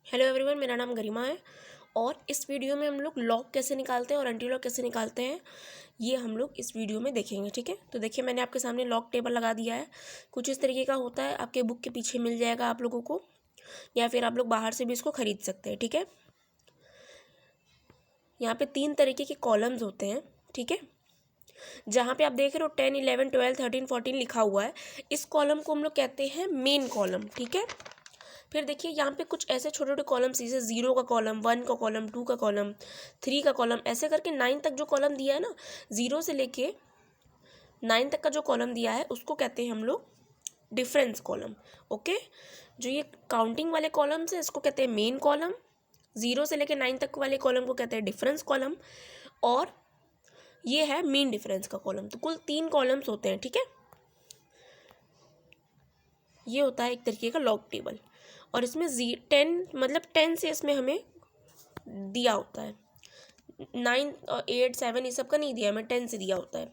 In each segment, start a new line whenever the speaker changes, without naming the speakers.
Hello everyone, मेरा नाम गरिमा है और इस वीडियो में हम लोग लॉग कैसे निकालते हैं और एंटी लॉग कैसे निकालते हैं ये हम लोग इस वीडियो में देखेंगे। ठीक है, तो देखिए मैंने आपके सामने लॉग टेबल लगा दिया है। कुछ इस तरीके का होता है, आपके बुक के पीछे मिल जाएगा आप लोगों को, या फिर आप लोग बाहर से भी इसको खरीद सकते हैं। ठीक है, यहाँ पे 3 तरीके के कॉलम्स होते हैं। ठीक है, जहाँ पे आप देख रहे हो 10, 11, 12, 13, 14 लिखा हुआ है, इस कॉलम को हम लोग कहते हैं मेन कॉलम। ठीक है, फिर देखिए यहाँ पे कुछ ऐसे छोटे छोटे कॉलम्स, जैसे 0 का कॉलम, 1 का कॉलम, 2 का कॉलम, 3 का कॉलम, ऐसे करके 9 तक जो कॉलम दिया है ना, 0 से लेके 9 तक का जो कॉलम दिया है उसको कहते हैं हम लोग डिफरेंस कॉलम। ओके, जो ये काउंटिंग वाले कॉलम्स है इसको कहते हैं मेन कॉलम, 0 से लेके 9 तक वाले कॉलम को कहते हैं डिफरेंस कॉलम, और ये है मीन डिफरेंस का कॉलम। तो कुल 3 कॉलम्स होते हैं। ठीक है, ये होता है एक तरीके का लॉग टेबल, और इसमें 10 से इसमें हमें दिया होता है। 9 और 8, 7 ये सब का नहीं दिया, हमें 10 से दिया होता है,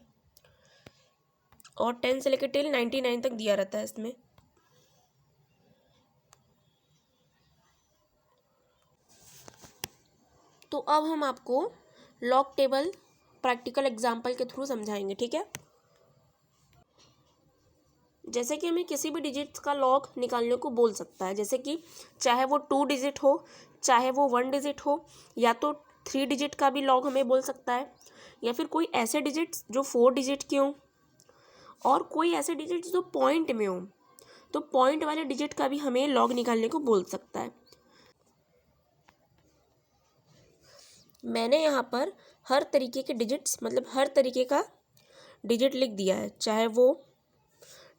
और 10 से लेकर टिल 99 तक दिया रहता है इसमें। तो अब हम आपको लॉग टेबल प्रैक्टिकल एग्जाम्पल के थ्रू समझाएंगे। ठीक है, जैसे कि हमें किसी भी डिजिट्स का लॉग निकालने को बोल सकता है, जैसे कि चाहे वो 2 डिजिट हो, चाहे वो 1 डिजिट हो, या तो 3 डिजिट का भी लॉग हमें बोल सकता है, या फिर कोई ऐसे डिजिट्स जो 4 डिजिट के हों, और कोई ऐसे डिजिट्स जो पॉइंट में हों, तो पॉइंट वाले डिजिट का भी हमें लॉग निकालने को बोल सकता है। मैंने यहाँ पर हर तरीके के डिजिट्स, मतलब हर तरीके का डिजिट लिख दिया है, चाहे वो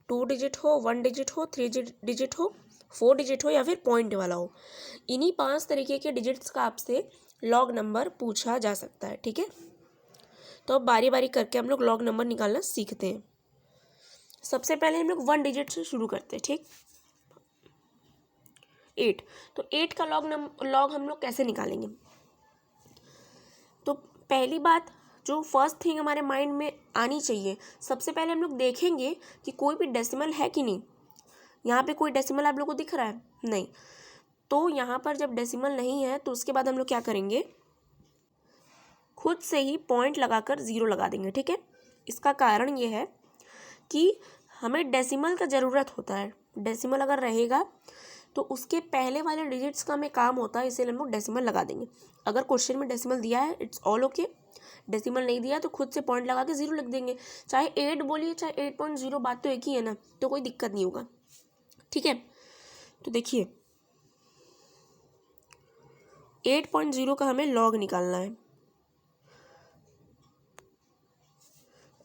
2 डिजिट हो, 1 डिजिट हो, 3 डिजिट हो, 4 डिजिट हो, या फिर पॉइंट वाला हो। इन्हीं 5 तरीके के डिजिट्स का आपसे लॉग नंबर पूछा जा सकता है। ठीक है, तो अब बारी बारी करके हम लोग लॉग नंबर निकालना सीखते हैं। सबसे पहले हम लोग 1 डिजिट से शुरू करते हैं। ठीक, 8। तो 8 का लॉग हम लोग कैसे निकालेंगे? तो पहली बात, जो फर्स्ट थिंग हमारे माइंड में आनी चाहिए, सबसे पहले हम लोग देखेंगे कि कोई भी डेसिमल है कि नहीं। यहाँ पे कोई डेसिमल आप लोगों को दिख रहा है? नहीं। तो यहाँ पर जब डेसिमल नहीं है तो उसके बाद हम लोग क्या करेंगे, खुद से ही पॉइंट लगाकर 0 लगा देंगे। ठीक है, इसका कारण ये है कि हमें डेसिमल का ज़रूरत होता है। डेसिमल अगर रहेगा तो उसके पहले वाले डिजिट्स का हमें काम होता है, इसीलिए हम लोग डेसिमल लगा देंगे। अगर क्वेश्चन में डेसिमल दिया है इट्स ऑल ओके, डेसिमल नहीं दिया तो खुद से पॉइंट लगा के 0 लिख देंगे। चाहे 8 बोलिए चाहे 8.0, बात तो एक ही है ना, तो कोई दिक्कत नहीं होगा। ठीक है, तो देखिए 8.0 का हमें लॉग निकालना है।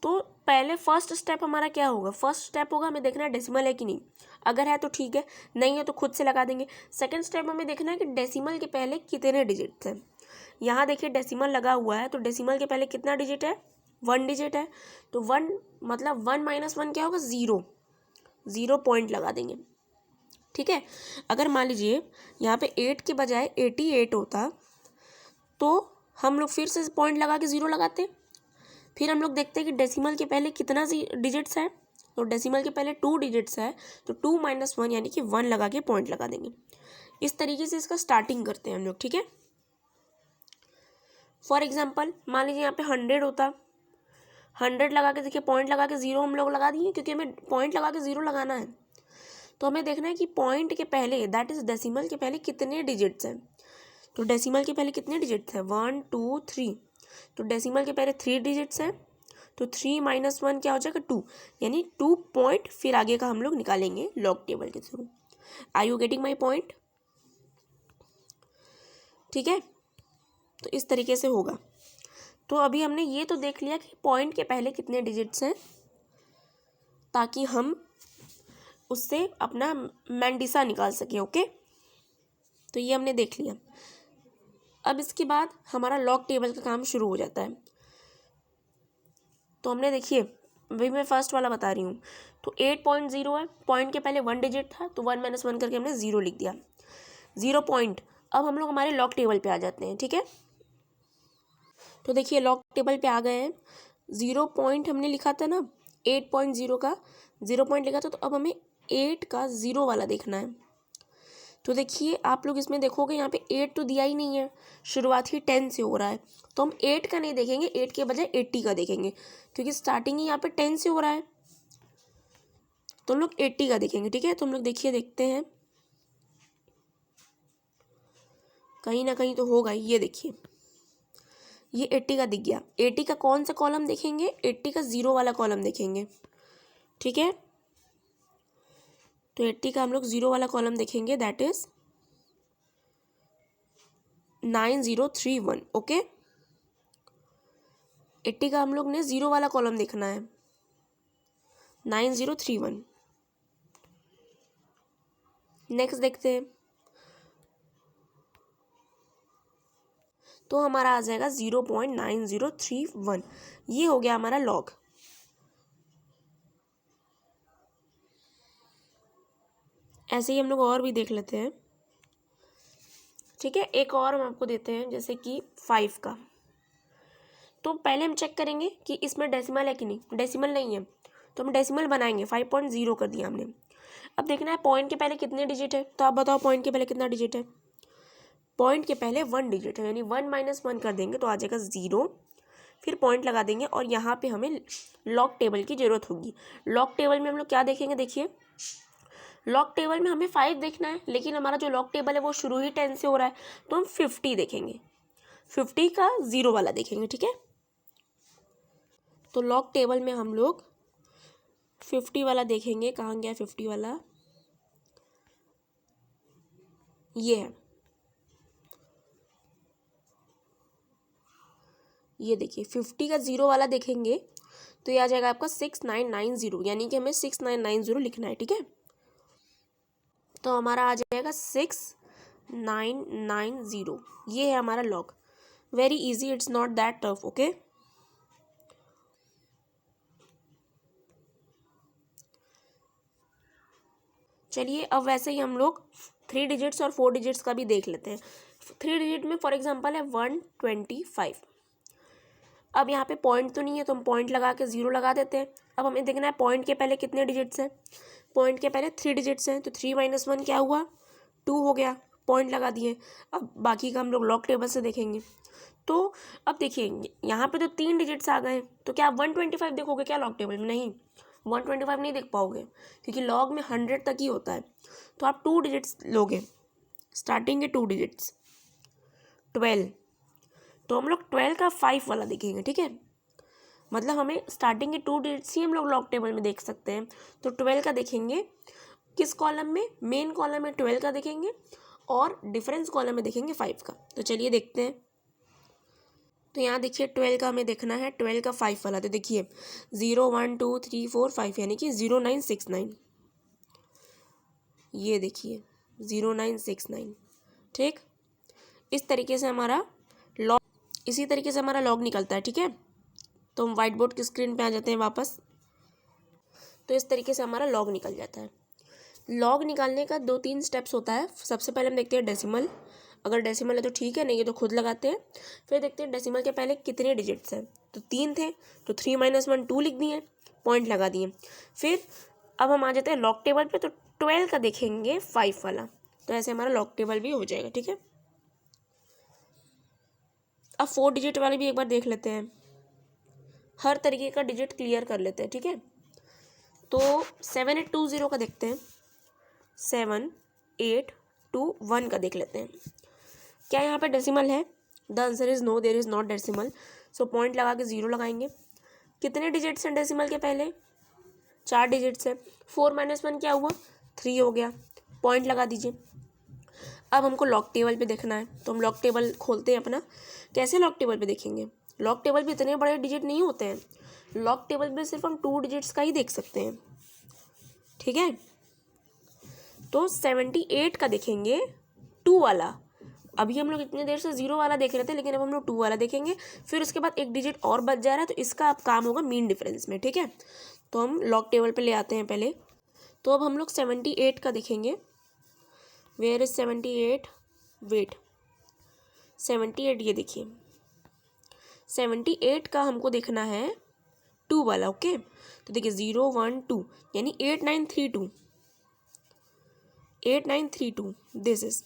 तो पहले फर्स्ट स्टेप हमारा क्या होगा? फर्स्ट स्टेप होगा हमें देखना है डेसिमल है कि नहीं। अगर है तो ठीक है, नहीं है तो खुद से लगा देंगे। सेकंड स्टेप हमें देखना है कि डेसिमल के पहले कितने डिजिट्स हैं। यहाँ देखिए डेसिमल लगा हुआ है, तो डेसिमल के पहले कितना डिजिट है? 1 डिजिट है। तो 1 मतलब 1 - 1 क्या होगा? 0। 0 पॉइंट लगा देंगे। ठीक है, अगर मान लीजिए यहाँ पे 8 के बजाय 88 होता तो हम लोग फिर से पॉइंट लगा के 0 लगाते। फिर हम लोग देखते हैं कि डेसिमल के पहले कितना सी डिजिट्स है, तो डेसिमल के पहले 2 डिजिट्स है, तो 2 - 1 यानी कि 1 लगा के पॉइंट लगा देंगे। इस तरीके से इसका स्टार्टिंग करते हैं हम लोग। ठीक है, फॉर एग्जाम्पल मान लीजिए यहाँ पे 100 होता, 100 लगा के देखिए पॉइंट लगा के 0 हम लोग लगा दिए, क्योंकि हमें पॉइंट लगा के 0 लगाना है। तो हमें देखना है कि पॉइंट के पहले, दैट इज डेसिमल के पहले कितने डिजिट्स हैं। तो डेसिमल के पहले कितने डिजिट्स हैं? 1, 2, 3। तो डेसिमल के पहले 3 डिजिट्स हैं, तो 3 - 1 क्या हो जाएगा? 2, यानी 2 पॉइंट फिर आगे का हम लोग निकालेंगे लॉग टेबल के through. Are you getting my point? ठीक है, तो इस तरीके से होगा। तो अभी हमने ये तो देख लिया कि पॉइंट के पहले कितने डिजिट्स हैं, ताकि हम उससे अपना मैंडिसा निकाल सकें। ओके, तो ये हमने देख लिया। अब इसके बाद हमारा लॉग टेबल का काम शुरू हो जाता है। तो हमने देखिए, अभी मैं फर्स्ट वाला बता रही हूँ, तो 8.0 है, पॉइंट के पहले 1 डिजिट था, तो 1 - 1 करके हमने 0 लिख दिया। 0 पॉइंट। अब हम लोग हमारे लॉग टेबल पे आ जाते हैं। ठीक है, तो देखिए लॉग टेबल पे आ गए हैं। 0 पॉइंट हमने लिखा था ना, 8.0 का 0 पॉइंट लिखा था, तो अब हमें 8 का 0 वाला देखना है। तो देखिए आप लोग इसमें देखोगे यहाँ पे 8 तो दिया ही नहीं है, शुरुआत ही 10 से हो रहा है, तो हम 8 का नहीं देखेंगे, 8 के बजाय 80 का देखेंगे, क्योंकि स्टार्टिंग ही यहाँ पे 10 से हो रहा है, तो हम लोग 80 का देखेंगे। ठीक है, तो हम लोग देखिए देखते हैं, कहीं ना कहीं तो होगा। ये देखिए ये 80 का दिख गया। 80 का कौन सा कॉलम देखेंगे? 80 का 0 वाला कॉलम देखेंगे। ठीक है, तो 80 का हम लोग 0 वाला कॉलम देखेंगे, दैट इज 9031। ओके, 80 का हम लोग ने 0 वाला कॉलम देखना है, 9031। नेक्स्ट देखते हैं, तो हमारा आ जाएगा 0.9031। ये हो गया हमारा लॉग। ऐसे ही हम लोग और भी देख लेते हैं। ठीक है, एक और हम आपको देते हैं, जैसे कि 5 का। तो पहले हम चेक करेंगे कि इसमें डेसिमल है कि नहीं। डेसिमल नहीं है तो हम डेसिमल बनाएंगे, 5.0 कर दिया हमने। अब देखना है पॉइंट के पहले कितने डिजिट है, तो आप बताओ पॉइंट के पहले कितना डिजिट है। पॉइंट के पहले 1 डिजिट है, यानी 1 - 1 कर देंगे तो आ जाएगा 0, फिर पॉइंट लगा देंगे। और यहाँ पे हमें लॉग टेबल की ज़रूरत होगी। लॉग टेबल में हम लोग क्या देखेंगे, देखिए लॉग टेबल में हमें 5 देखना है, लेकिन हमारा जो लॉग टेबल है वो शुरू ही 10 से हो रहा है, तो हम 50 देखेंगे, 50 का 0 वाला देखेंगे। ठीक है, तो लॉग टेबल में हम लोग 50 वाला देखेंगे। कहाँ गया 50 वाला, ये है, ये देखिए 50 का 0 वाला देखेंगे तो ये आ जाएगा आपका 6990, यानी कि हमें 6990 लिखना है। ठीक है, तो हमारा आ जाएगा 6990। ये है हमारा log. Very easy, it's not that tough. Okay, चलिए अब वैसे ही हम लोग 3 डिजिट्स और 4 डिजिट्स का भी देख लेते हैं। 3 डिजिट में फॉर एग्जांपल है 125। अब यहाँ पे पॉइंट तो नहीं है तो हम पॉइंट लगा के 0 लगा देते हैं। अब हमें देखना है पॉइंट के पहले कितने डिजिट्स हैं। पॉइंट के पहले 3 डिजिट्स हैं, तो 3 - 1 क्या हुआ, 2 हो गया, पॉइंट लगा दिए। अब बाकी का हम लोग लॉग टेबल से देखेंगे। तो अब देखिए यहाँ पे तो 3 डिजिट्स आ गए, तो क्या आप 125 देखोगे क्या लॉग टेबल में? नहीं, 125 नहीं देख पाओगे, क्योंकि लॉग में 100 तक ही होता है। तो आप 2 डिजिट्स लोगे, स्टार्टिंग के 2 डिजिट्स, 12। तो हम लोग 12 का 5 वाला देखेंगे। ठीक है, मतलब हमें स्टार्टिंग के 2 डिजिट्स ही हम लोग लॉग टेबल में देख सकते हैं। तो 12 का देखेंगे किस कॉलम में, मेन कॉलम में 12 का देखेंगे और डिफरेंस कॉलम में देखेंगे 5 का। तो चलिए देखते हैं। तो यहाँ देखिए 12 का हमें देखना है, 12 का 5 वाला। तो देखिए 0 1 2 3 4 5, यानी कि 0969। ये देखिए 0969। ठीक, इस तरीके से हमारा लॉग, इसी तरीके से हमारा लॉग निकलता है। ठीक है, तो हम व्हाइट बोर्ड की स्क्रीन पे आ जाते हैं वापस। तो इस तरीके से हमारा लॉग निकल जाता है। लॉग निकालने का 2-3 स्टेप्स होता है। सबसे पहले हम देखते हैं डेसिमल, अगर डेसिमल है तो ठीक है, नहीं है तो खुद लगाते हैं। फिर देखते हैं डेसिमल के पहले कितने डिजिट्स हैं, तो 3 थे, तो 3 - 1 2 लिख दिए, पॉइंट लगा दिए। फिर अब हम आ जाते हैं लॉग टेबल पे, तो 12 का देखेंगे 5 वाला, तो ऐसे हमारा लॉग टेबल भी हो जाएगा। ठीक है, अब 4 डिजिट वाले भी एक बार देख लेते हैं, हर तरीके का डिजिट क्लियर कर लेते हैं। ठीक है, तो 7820 का देखते हैं, 7821 का देख लेते हैं। क्या यहाँ पे डेसिमल है? The answer is no, there is not decimal. So point लगा के 0 लगाएंगे। कितने डिजिट्स हैं डेसिमल के पहले? 4 डिजिट्स है। 4 - 1 क्या हुआ, 3 हो गया, पॉइंट लगा दीजिए। अब हमको लॉग टेबल पे देखना है, तो हम लॉग टेबल खोलते हैं अपना। कैसे लॉग टेबल पे देखेंगे? लॉग टेबल पे इतने बड़े डिजिट नहीं होते हैं, लॉग टेबल पे सिर्फ हम 2 डिजिट्स का ही देख सकते हैं। ठीक है, तो 78 का देखेंगे 2 वाला। अभी हम लोग इतनी देर से 0 वाला देख रहे थे, लेकिन अब हम लोग 2 वाला देखेंगे। फिर उसके बाद एक डिजिट और बच जा रहा है, तो इसका अब काम होगा मीन डिफरेंस में। ठीक है, तो हम लॉग टेबल पे ले आते हैं पहले। तो अब हम लोग 78 का देखेंगे। Where is 78? वेट, 78, ये देखिए 78 का हमको देखना है 2 वाला। ओके, तो देखिए 0 1 2, यानी 8932। 8932 दिस इज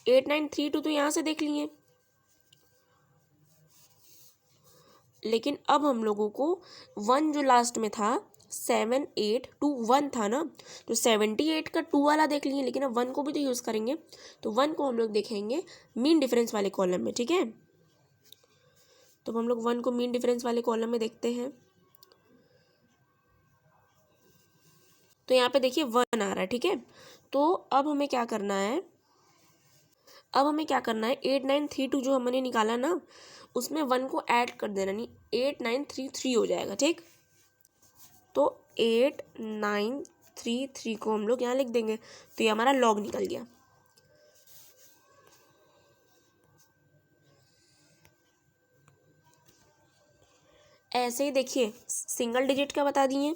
8932 तो यहाँ से देख लिए, लेकिन अब हम लोगों को 1 जो लास्ट में था 7821 था ना, तो 78 का 2 वाला देख लिए, लेकिन अब 1 को भी तो यूज़ करेंगे, तो 1 को हम लोग देखेंगे मीन डिफरेंस वाले कॉलम में, ठीक है। तो हम लोग 1 को मीन डिफरेंस वाले कॉलम में देखते हैं। तो यहाँ पे देखिए 1 आ रहा है, ठीक है। तो अब हमें क्या करना है, 8932 जो हमने निकाला ना, उसमें 1 को ऐड कर देना, नहीं 8933 हो जाएगा, ठीक। तो 8933 को हम लोग यहाँ लिख देंगे, तो ये हमारा लॉग निकल गया। ऐसे ही देखिए सिंगल डिजिट का बता दिए,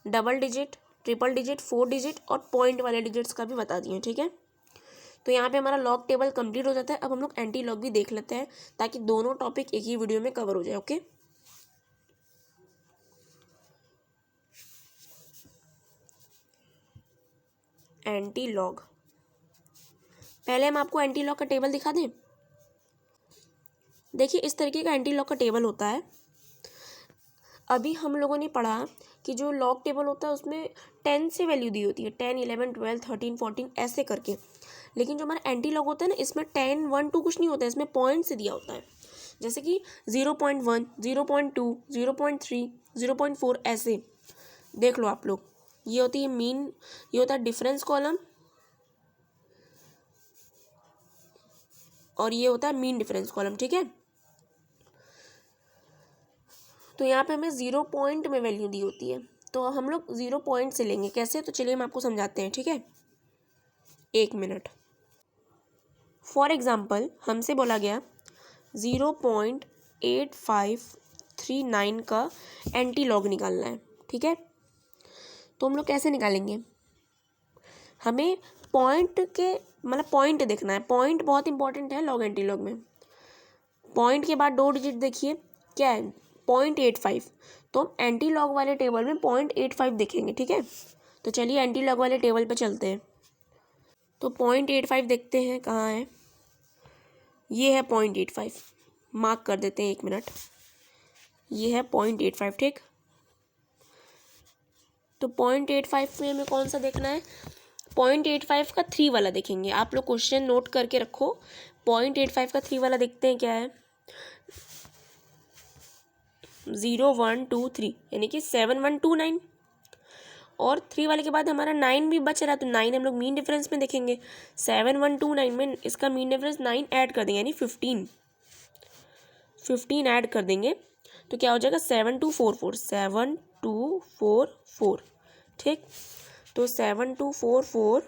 double digit, triple digit, 4 digit और पॉइंट वाले डिजिट्स का भी बता दिए, ठीक है। तो यहाँ पे हमारा लॉग टेबल कंप्लीट हो जाता है। अब हम लोग एंटी लॉग भी देख लेते हैं, ताकि दोनों टॉपिक एक ही वीडियो में कवर हो जाए, ओके। एंटी लॉग, पहले हम आपको एंटी लॉग का टेबल दिखा दें। देखिए इस तरीके का एंटी लॉग का टेबल होता है। अभी हम लोगों ने पढ़ा कि जो लॉग टेबल होता है उसमें 10 से वैल्यू दी होती है, 10, 11, 12, 13, 14 ऐसे करके। लेकिन जो हमारा एंटी लॉग होता है ना, इसमें 10, 1, 2 कुछ नहीं होता है, इसमें पॉइंट से दिया होता है। जैसे कि 0.1, 0.2, 0.3, 0.4 ऐसे देख लो आप लोग। ये होती है मीन, ये होता है डिफरेंस कॉलम, और ये होता है मीन डिफरेंस कॉलम, ठीक है। तो यहाँ पे हमें 0 पॉइंट में वैल्यू दी होती है, तो हम लोग 0 पॉइंट से लेंगे। कैसे, तो चलिए हम आपको समझाते हैं, ठीक है। 1 मिनट। फॉर एग्जाम्पल हमसे बोला गया 0.8539 का एंटी लॉग निकालना है, ठीक है। तो हम लोग कैसे निकालेंगे, हमें पॉइंट के मतलब पॉइंट देखना है। पॉइंट बहुत इंपॉर्टेंट है लॉग एंटी लॉग में। पॉइंट के बाद 2 डिजिट देखिए क्या है, 0.85, तो हम एंटी लॉग वाले टेबल में 0.85 देखेंगे, ठीक है। तो चलिए एंटी लॉग वाले टेबल पे चलते हैं। तो 0.85 देखते हैं कहाँ है, ये है 0.85, मार्क कर देते हैं 1 मिनट, ये है 0.85, ठीक। तो 0.85 में हमें कौन सा देखना है, 0.85 का 3 वाला देखेंगे। आप लोग क्वेश्चन नोट करके रखो, 0.85 का 3 वाला देखते हैं क्या है, 0123, यानी कि 7129, और 3 वाले के बाद हमारा 9 भी बच रहा है, तो 9 हम लोग मीन डिफरेंस में देखेंगे। 7129 में इसका मीन डिफरेंस 9 ऐड कर देंगे, यानी 15 ऐड कर देंगे, तो क्या हो जाएगा 7244, 7244, ठीक। तो 7244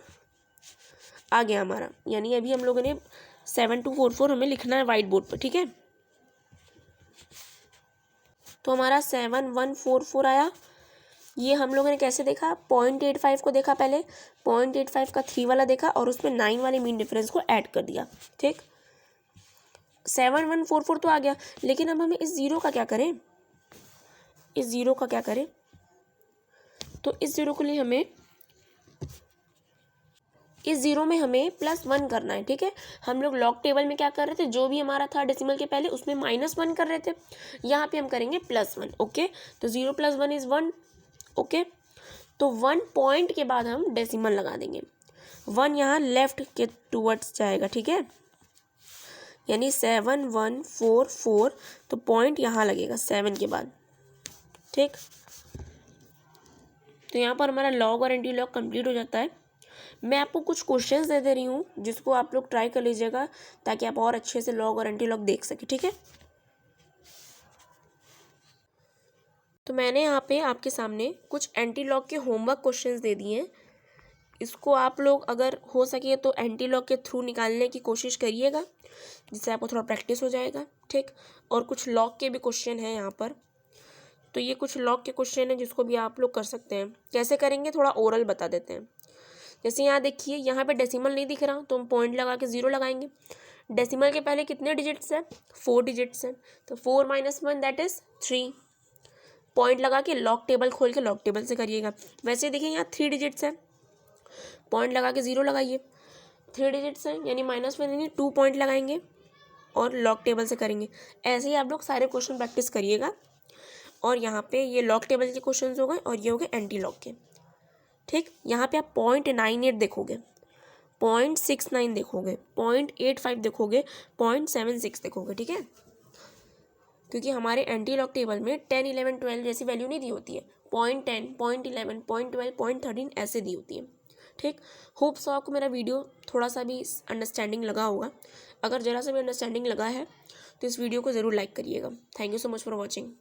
आ गया हमारा, यानी अभी हम लोगों ने 7244 हमें लिखना है वाइट बोर्ड पर, ठीक है। तो हमारा 7144 आया। ये हम लोगों ने कैसे देखा, 0.85 को देखा पहले, 0.85 का 3 वाला देखा, और उसमें 9 वाले मीन डिफरेंस को ऐड कर दिया, ठीक। 7144 तो आ गया, लेकिन अब हमें इस जीरो का क्या करें, तो इस जीरो के लिए हमें इस जीरो में हमें +1 करना है, ठीक है। हम लोग लॉग टेबल में क्या कर रहे थे, जो भी हमारा था डेसिमल के पहले उसमें -1 कर रहे थे, यहाँ पे हम करेंगे +1, ओके। तो 0 + 1 = 1, ओके। तो 1 पॉइंट के बाद हम डेसिमल लगा देंगे, 1 यहाँ लेफ्ट के टूवर्ड्स जाएगा, ठीक है, यानी 7144, तो पॉइंट यहाँ लगेगा 7 के बाद, ठीक। तो यहाँ पर हमारा लॉग और एंटी लॉग कंप्लीट हो जाता है। मैं आपको कुछ क्वेश्चंस दे रही हूँ, जिसको आप लोग ट्राई कर लीजिएगा, ताकि आप और अच्छे से लॉग और एंटी लॉग देख सकें, ठीक है। तो मैंने यहाँ पे आपके सामने कुछ एंटी लॉग के होमवर्क क्वेश्चंस दे दिए हैं। इसको आप लोग अगर हो सके तो एंटी लॉग के थ्रू निकालने की कोशिश करिएगा, जिससे आपको थोड़ा प्रैक्टिस हो जाएगा, ठीक। और कुछ लॉग के भी क्वेश्चन हैं यहाँ पर, तो ये कुछ लॉग के क्वेश्चन हैं जिसको भी आप लोग कर सकते हैं। कैसे करेंगे थोड़ा ओरल बता देते हैं। जैसे यहाँ देखिए, यहाँ पे डेसिमल नहीं दिख रहा, तो हम पॉइंट लगा के 0 लगाएंगे। डेसिमल के पहले कितने डिजिट्स हैं, 4 डिजिट्स हैं, तो 4 - 1 दैट इज 3, पॉइंट लगा के लॉग टेबल खोल के लॉग टेबल से करिएगा। वैसे देखिए यहाँ 3 डिजिट्स है, पॉइंट लगा के 0 लगाइए। 3 डिजिट्स हैं यानी माइनस में देंगे, 2 पॉइंट लगाएंगे और लॉग टेबल से करेंगे। ऐसे ही आप लोग सारे क्वेश्चन प्रैक्टिस करिएगा। और यहाँ पे ये लॉग टेबल के क्वेश्चन हो गए और ये हो गए एंटी लॉग के। ठीक, यहाँ पे आप 0.98 देखोगे, 0.69 देखोगे, 0.85 देखोगे, 0.76 देखोगे। ठीक है, क्योंकि हमारे एंटी लॉग टेबल में 10, 11, 12 जैसी वैल्यू नहीं दी होती है, 0.10, 0.11, 0.12, 0.13 ऐसे दी होती है। ठीक, होप सो आपको मेरा वीडियो थोड़ा सा भी अंडरस्टैंडिंग लगा होगा। अगर ज़रा सा भी अंडरस्टैंडिंग लगा है तो इस वीडियो को ज़रूर लाइक करिएगा। Thank you so much for watching.